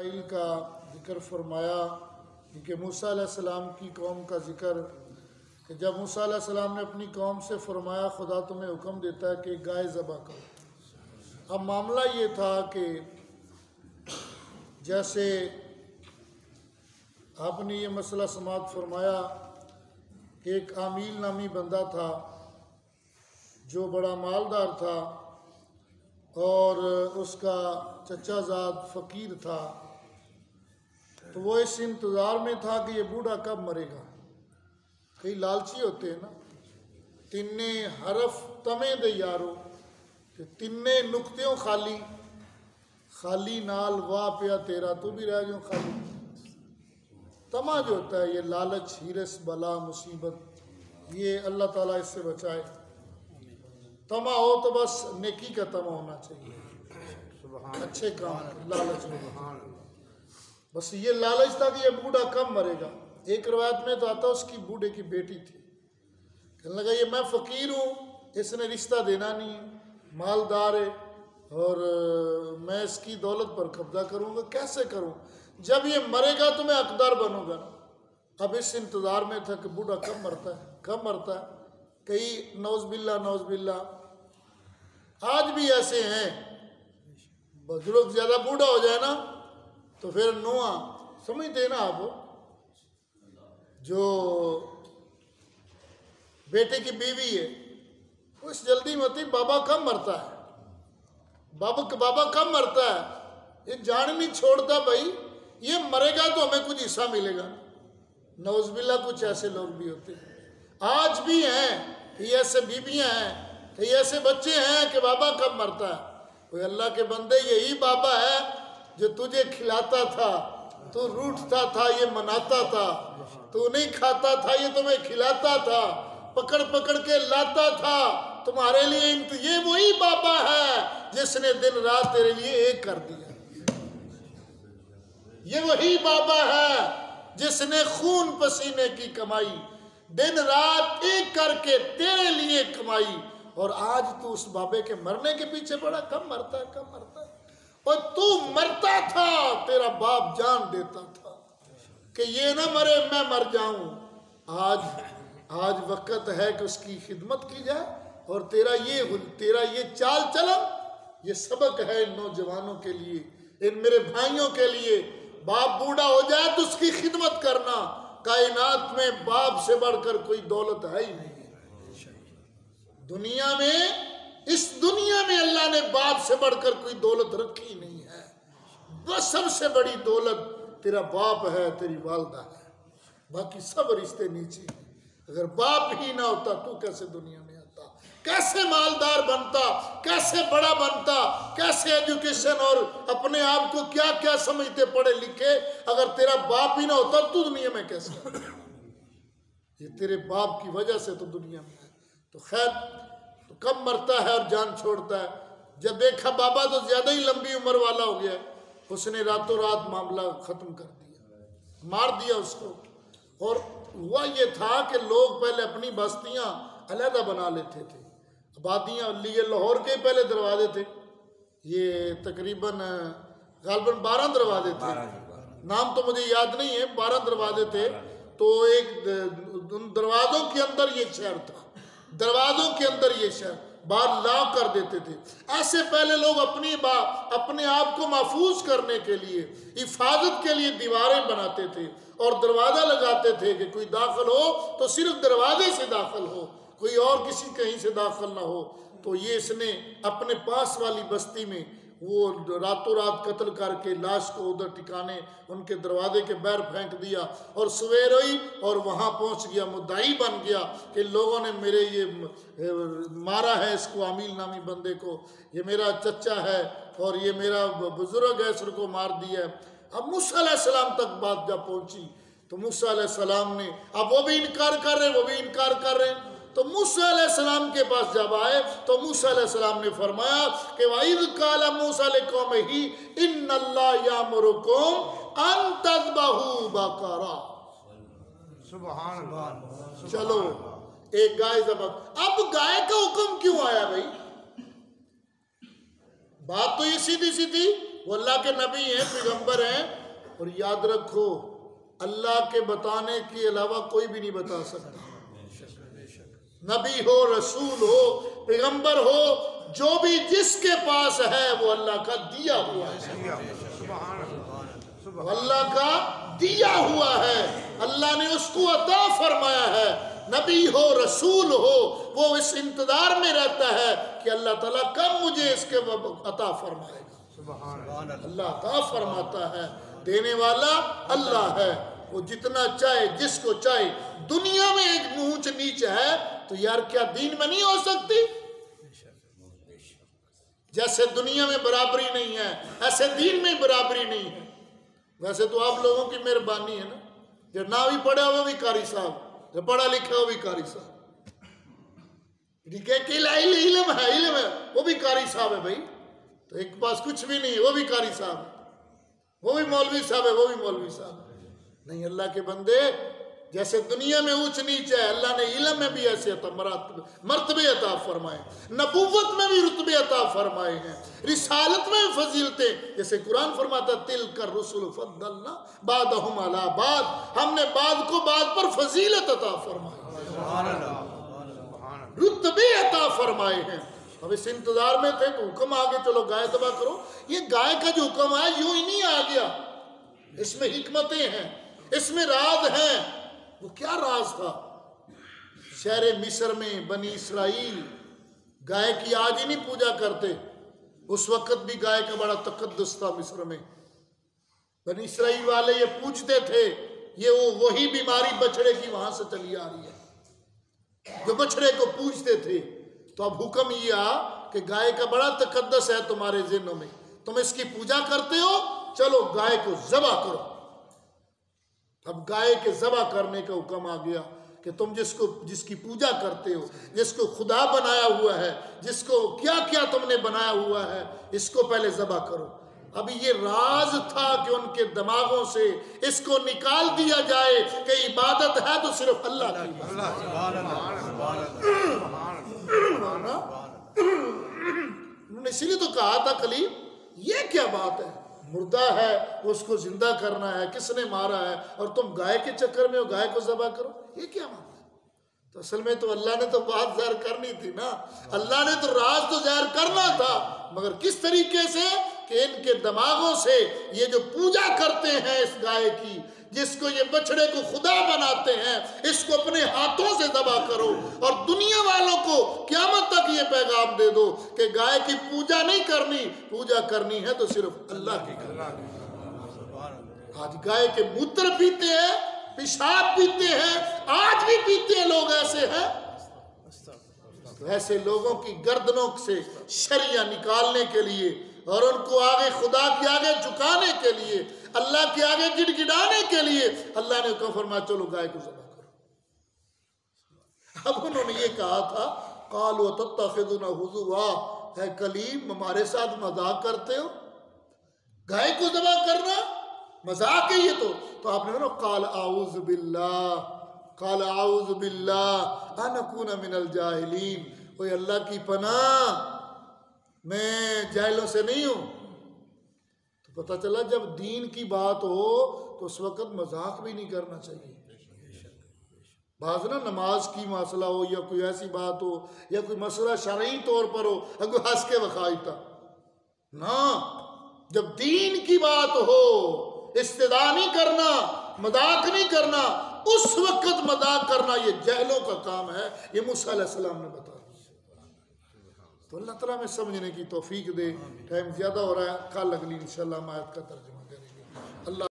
Israel का जिक्र फरमाया कि मूसा अलैहिस्सलाम की कौम का जिक्र कि जब मूसा अलैहिस्सलाम ने अपनी कौम से फरमाया खुदा तुम्हें हुक्म देता है कि गाय ज़बह करो। अब मामला ये था कि जैसे आपने ये मसला समात फरमाया कि एक आमील नामी बंदा था जो बड़ा मालदार था और उसका चचाजाद फ़कीर था, तो वो इस इंतज़ार में था कि ये बूढ़ा कब मरेगा। कई लालची होते हैं ना, तिन्ने हरफ तमे दे यारो कि तिन्ने नुक्तियों खाली खाली नाल वाह पिया तेरा तू भी रह जाओ खाली। तमा जो होता है ये लालच, हिरस, बला, मुसीबत, ये अल्लाह ताला इससे बचाए। तमा हो तो बस नेकी का तमा होना चाहिए, अच्छे काम, लालच में बस ये लालच था कि ये बूढ़ा कब मरेगा। एक रवायत में तो आता उसकी बूढ़े की बेटी थी, कहने लगा ये मैं फ़कीर हूँ, इसने रिश्ता देना नहीं है, मालदार है और मैं इसकी दौलत पर कब्जा करूँगा, कैसे करूँ, जब ये मरेगा तो मैं हकदार बनूँगा ना। अब इस इंतज़ार में था कि बूढ़ा कब मरता है, कब मरता है। कई नौज़बिल्ला आज भी ऐसे हैं, बुजुर्ग ज़्यादा बूढ़ा हो जाए ना तो फिर नुआ समझते ना आप, जो बेटे की बीवी है उस जल्दी में होती बाबा कब मरता है, बाबा कब मरता है, ये जान नहीं छोड़ता भाई, ये मरेगा तो हमें कुछ हिस्सा मिलेगा। नौज़बिल्ला कुछ ऐसे लोग भी होते हैं, आज भी हैं, कई ऐसे बीवियां हैं, कई ऐसे बच्चे हैं कि बाबा कब मरता है। कोई अल्लाह के बंदे यही बाबा है जो तुझे खिलाता था, तू रूठता था ये मनाता था, तू नहीं खाता था ये तुम्हें खिलाता था, पकड़ पकड़ के लाता था तुम्हारे लिए। ये वही बाबा है जिसने दिन रात तेरे लिए एक कर दिया। ये वही बाबा है जिसने खून पसीने की कमाई दिन रात एक करके तेरे लिए कमाई, और आज तू उस बाबे के मरने के पीछे पड़ा। कब मरता है, कब मरता है। और तू मरता था, तेरा बाप जान देता था कि ये ना मरे मैं मर जाऊं। आज वक्त है कि उसकी खिदमत की जाए, और तेरा ये चाल चलन, ये सबक है इन नौजवानों के लिए, इन मेरे भाइयों के लिए। बाप बूढ़ा हो जाए तो उसकी खिदमत करना। कायनात में बाप से बढ़कर कोई दौलत है ही नहीं। दुनिया में, इस दुनिया में अल्लाह ने बाप से बढ़कर कोई दौलत रखी नहीं है। बस सबसे बड़ी दौलत तेरा बाप है, तेरी वालदा है, बाकी सब रिश्ते नीचे। अगर बाप ही ना होता तू कैसे दुनिया में आता, कैसे मालदार बनता, कैसे बड़ा बनता, कैसे एजुकेशन और अपने आप को क्या क्या समझते पढ़े लिखे। अगर तेरा बाप ही ना होता तू दुनिया में कैसे आता। ये तेरे बाप की वजह से तो दुनिया में है। तो खैर, तो कब मरता है और जान छोड़ता है। जब देखा बाबा तो ज्यादा ही लंबी उम्र वाला हो गया, उसने रातों रात मामला खत्म कर दिया, मार दिया उसको। और हुआ ये था कि लोग पहले अपनी बस्तियां अलहदा बना लेते थे, आबादियां लिए। लाहौर के पहले दरवाजे थे, ये तकरीबन गालबन 12 दरवाजे थे, नाम तो मुझे याद नहीं है, 12 दरवाजे थे। तो एक दरवाजों के अंदर ये शहर था, दरवाजों के अंदर ये शहर, बाहर लाव कर देते थे। ऐसे पहले लोग अपने आप को महफूज करने के लिए, हिफाजत के लिए दीवारें बनाते थे और दरवाजा लगाते थे कि कोई दाखिल हो तो सिर्फ दरवाजे से दाखिल हो, कोई और किसी कहीं से दाखिल ना हो। तो ये इसने अपने पास वाली बस्ती में वो रातों रात कत्ल करके लाश को उधर ठिकाने उनके दरवाजे के बाहर फेंक दिया, और सवेर हुई और वहाँ पहुँच गया, मुद्दाई बन गया कि लोगों ने मेरे ये मारा है इसको, आमील नामी बंदे को, ये मेरा चचा है और ये मेरा बुजुर्ग है, इसको मार दिया है। अब मूसा अलैहिस्सलाम तक बात जब पहुँची तो मूसा अलैहिस्सलाम ने, अब वो भी इनकार कर रहे, वो भी इनकार कर रहे हैं। तो मूसा अलैहिस्सलाम के पास जब आए तो मूसा अलैहिस्सलाम ने फरमाया कि वइज़ क़ाल मूसा लिक़ौमिही इन्नल्लाह यामुरुकुम अन तज़बहू बक़रा। सुभान अल्लाह। चलो एक गाय ज़बह। अब गाय का हुक्म क्यों आया भाई? बात तो ये सीधी सी थी वो अल्लाह के नबी हैं, पैगंबर हैं। और याद रखो अल्लाह के बताने के अलावा कोई भी नहीं बता सकता। नबी हो, रसूल हो, पैगंबर हो, जो भी जिसके पास है वो अल्लाह का दिया हुआ है, अल्लाह का दिया हुआ है। अल्लाह ने उसको अता फरमाया है। नबी हो, रसूल हो, वो इस इंतजार में रहता है कि अल्लाह ताला कब मुझे इसके अता फरमाएगा। अल्लाह अता फरमाता है, देने वाला अल्लाह है। वो जितना चाहे, जिसको चाहे। दुनिया में एक ऊंच नीच है तो यार क्या दीन में नहीं हो सकती? जैसे दुनिया में बराबरी नहीं है ऐसे दीन में बराबरी नहीं है। वैसे तो आप लोगों की मेहरबानी है ना, जो ना भी पढ़ा हुआ भी कारी साहब, जो पढ़ा लिखा हो भी कारी साहब, इल्म है वो भी कारी साहब है भाई। तो एक पास कुछ भी नहीं है वो भी कारी साहब है, वो भी मौलवी साहब है, वो भी मौलवी साहब है। नहीं, अल्लाह के बंदे जैसे दुनिया में ऊंच नीच है, अल्लाह ने इल्म में भी ऐसे मर्तबे अता फरमाए, नबुव्वत में भी रुतबे अता फरमाए हैं, रिसालत में भी फजीलतें। जैसे कुरान फरमाता तिल कर रसूल फद्दलना बादहुम अला बाद, हमने बाद को बाद पर फजीलत अता फरमाई, रुतबे अता फरमाए हैं। अब इस इंतजार में थे तो हुक्म आ गया, चलो गाय तबाह करो। ये गाय का जो हुक्म आया यूं ही नहीं आ गया, इसमें हिकमतें हैं, इसमें राज हैं। वो क्या राज था? शहर मिस्र में बनी इसराइल गाय की आज ही नहीं पूजा करते, उस वक्त भी गाय का बड़ा तकद्दुस था। मिस्र में बनी इसराइल वाले ये पूछते थे, ये वही बीमारी बछड़े की वहां से चली आ रही है, जो बछड़े को पूछते थे। तो अब हुक्म ये आ कि गाय का बड़ा तकद्दुस है तुम्हारे ज़हनों में, तुम इसकी पूजा करते हो, चलो गाय को ज़बह करो। अब गाय के ज़बह करने का हुक्म आ गया कि तुम जिसकी पूजा करते हो, जिसको खुदा बनाया हुआ है, जिसको क्या क्या तुमने बनाया हुआ है, इसको पहले ज़बह करो। अभी ये राज था कि उनके दिमागों से इसको निकाल दिया जाए कि इबादत है तो सिर्फ अल्लाह की। उन्होंने इसीलिए तो कहा था कलीम, ये क्या बात है, मुर्दा है उसको जिंदा करना है, किसने मारा है, और तुम गाय के चक्कर में हो गाय को ज़बह करो, ये क्या मामला? तो असल में तो अल्लाह ने तो बात ज़ाहिर करनी थी ना, अल्लाह ने तो राज तो ज़ाहिर करना था, मगर किस तरीके से कि इनके दिमागों से ये जो पूजा करते हैं इस गाय की, जिसको ये बछड़े को खुदा बनाते हैं, इसको अपने हाथों से ज़बह करो और दुनिया वालों को क़यामत तक ये पैगाम दे दो कि गाय की पूजा नहीं करनी, पूजा करनी है तो सिर्फ अल्लाह की करनी। आज गाय के मूत्र पीते हैं, पेशाब पीते हैं, आज भी पीते हैं लोग, ऐसे हैं। तो ऐसे लोगों की गर्दनों से शरिया निकालने के लिए और उनको आगे खुदा के आगे झुकाने के लिए, अल्लाह के आगे गिड़गिड़ाने के लिए अल्लाह ने हुक्म फरमाया चलो गाय को ज़बह करो। अब उन्होंने ये कहा था कालू तत्तखिज़ुना हुज़ुवा, है कलीम हमारे साथ मजाक करते हो, गाय को ज़बह करना मजाक है ये तो आपने कहा काल आऊज़ु बिल्लाह, काल आऊज़ु बिल्लाह अन अकूना मिनल जाहिलीन, ओए अल्लाह की पनाह, मैं जाहिलों से नहीं हूँ। तो पता चला जब दीन की बात हो तो उस वक़्त मजाक भी नहीं करना चाहिए। बाज़ ना नमाज की मसला हो या कोई ऐसी बात हो या कोई मसला शरई तौर पर हो, अगर हंस के वखाइता ना, जब दीन की बात हो इस्तेदा नहीं करना, मजाक नहीं करना, उस वक़्त मजाक करना ये जहलों का काम है। ये मूसा अलैहिस्सलाम ने बताया। तो अल्लाह ताला में समझने की तौफीक दे। टाइम ज़्यादा हो रहा है, कल अगली इंशाअल्लाह हम आयत का तर्जुमा करेंगे। अल्लाह